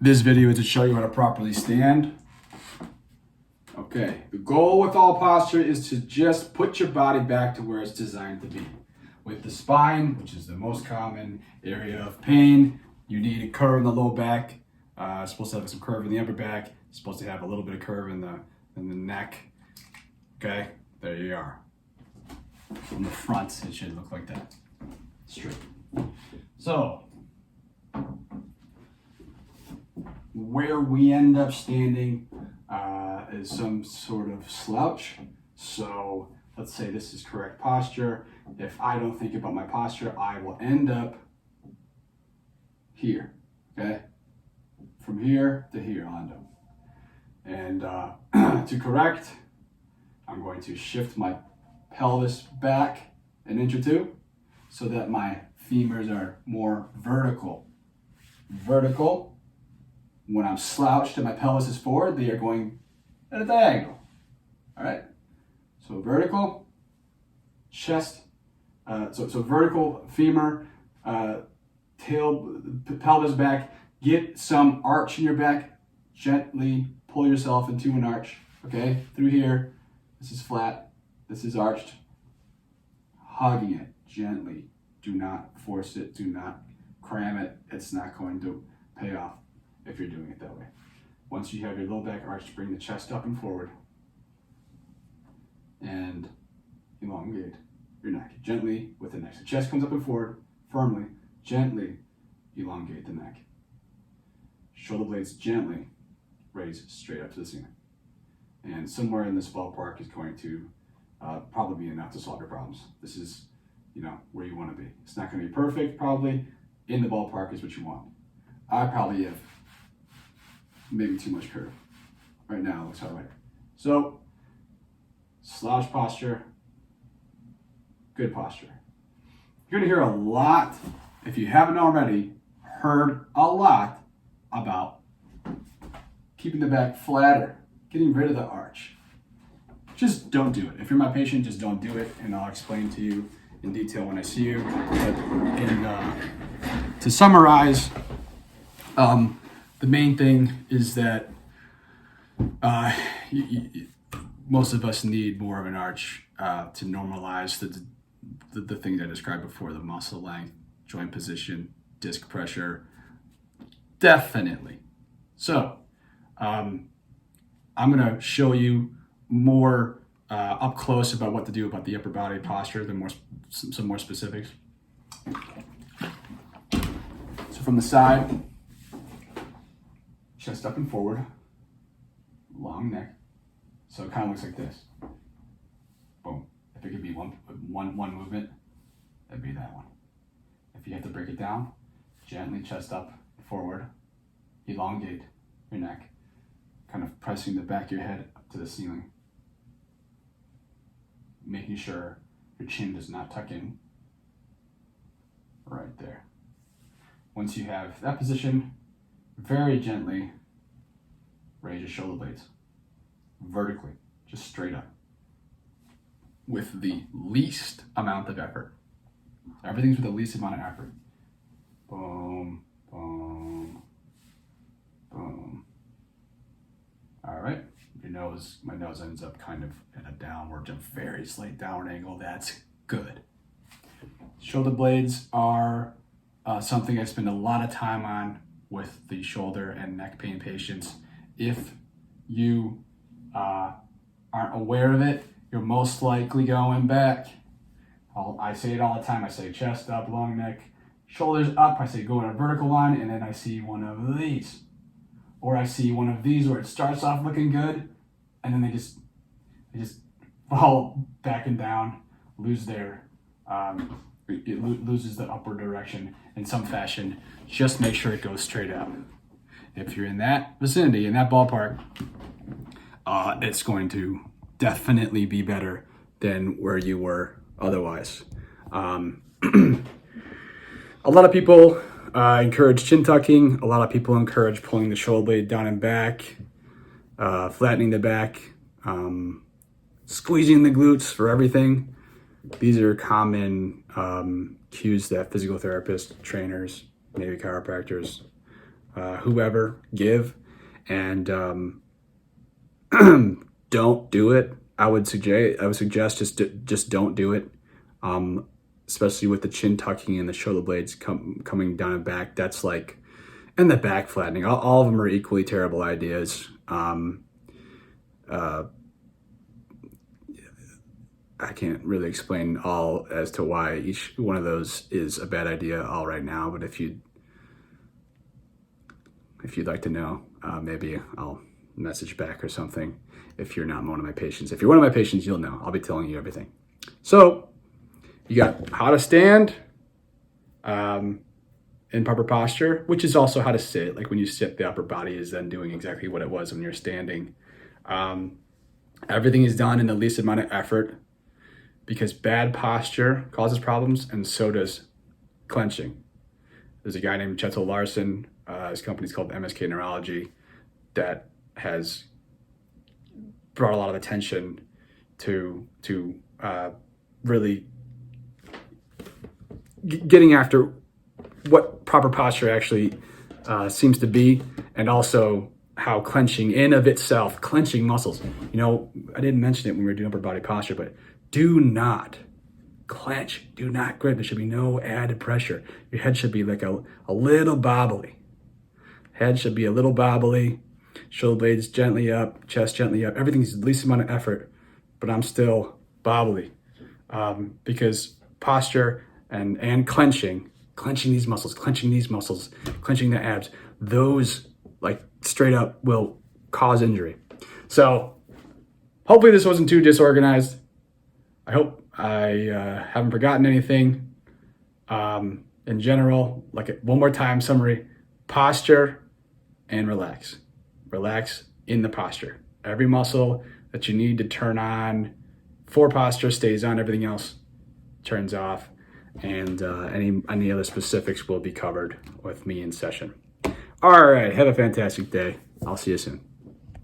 This video is to show you how to properly stand. Okay, the goal with all posture is to just put your body back to where it's designed to be. With the spine, which is the most common area of pain, you need a curve in the low back. It's supposed to have some curve in the upper back. It's supposed to have a little bit of curve in the neck. Okay, there you are. From the front, it should look like that. Straight. So, where we end up standing is some sort of slouch. So let's say this is correct posture. If I don't think about my posture, I will end up here, okay? From here to here, I'll end up. And to correct, I'm going to shift my pelvis back an inch or two so that my femurs are more vertical. Vertical. When I'm slouched and my pelvis is forward, they are going at a diagonal. All right. So vertical, chest. So vertical femur, pelvis back. Get some arch in your back. Gently pull yourself into an arch. Okay. Through here. This is flat. This is arched. Hugging it gently. Do not force it. Do not cram it. It's not going to pay off if you're doing it that way. Once you have your low back arched, bring the chest up and forward and elongate your neck gently with the neck. So chest comes up and forward firmly, gently elongate the neck. Shoulder blades gently raise straight up to the ceiling. And somewhere in this ballpark is going to probably be enough to solve your problems. This is, where you want to be. It's not going to be perfect, probably. In the ballpark is what you want. I probably have maybe too much curve. Right now it looks all right. So, slouch posture, good posture. You're gonna hear a lot, if you haven't already, heard a lot about keeping the back flatter, getting rid of the arch. Just don't do it. If you're my patient, just don't do it, and I'll explain to you in detail when I see you. But to summarize, the main thing is that most of us need more of an arch to normalize the things I described before, the muscle length, joint position, disc pressure, definitely. So I'm gonna show you more up close about what to do about the upper body posture, some more specifics. So from the side, chest up and forward, long neck. So it kind of looks like this. Boom. If it could be one movement, that'd be that one. If you have to break it down, gently chest up, forward, elongate your neck, kind of pressing the back of your head up to the ceiling, making sure your chin does not tuck in. Right there. Once you have that position, very gently raise your shoulder blades vertically, just straight up, with the least amount of effort. Everything's with the least amount of effort. Boom, boom, boom. All right, my nose ends up kind of at a downward, a very slight downward angle. That's good. Shoulder blades are something I spend a lot of time on with the shoulder and neck pain patients. If you aren't aware of it, you're most likely going back. I say it all the time. I say chest up, long neck, shoulders up. I say go in a vertical line, and then I see one of these. Or I see one of these where it starts off looking good, and then they just fall back and down, lose their, it loses the upward direction in some fashion. Just make sure it goes straight up. If you're in that vicinity, in that ballpark, it's going to definitely be better than where you were otherwise. A lot of people encourage chin tucking. A lot of people encourage pulling the shoulder blade down and back, flattening the back, squeezing the glutes for everything. These are common cues that physical therapists, trainers, maybe chiropractors whoever give, and don't do it. I would suggest just don't do it, especially with the chin tucking and the shoulder blades coming down and back. That's like, and the back flattening. All of them are equally terrible ideas. I can't really explain all as to why each one of those is a bad idea all right now, but if you'd like to know, maybe I'll message back or something. If you're not one of my patients, if you're one of my patients, you'll know. I'll be telling you everything. So you got how to stand in proper posture, which is also how to sit. Like when you sit, the upper body is then doing exactly what it was when you're standing. Everything is done in the least amount of effort, because bad posture causes problems, and so does clenching. There's a guy named Chetzel Larson, his company's called MSK Neurology, that has brought a lot of attention to really getting after what proper posture actually seems to be, and also how clenching in of itself, clenching muscles. You know, I didn't mention it when we were doing upper body posture, but do not clench, do not grip. There should be no added pressure. Your head should be like a little bobbly. Head should be a little bobbly, shoulder blades gently up, chest gently up. Everything's the least amount of effort, but I'm still bobbly, because posture and clenching these muscles, clenching the abs, those like straight up will cause injury. So hopefully this wasn't too disorganized. I hope I haven't forgotten anything. In general, like one more time summary: posture and relax. Relax in the posture. Every muscle that you need to turn on for posture stays on, everything else turns off. And any other specifics will be covered with me in session. All right, have a fantastic day. I'll see you soon.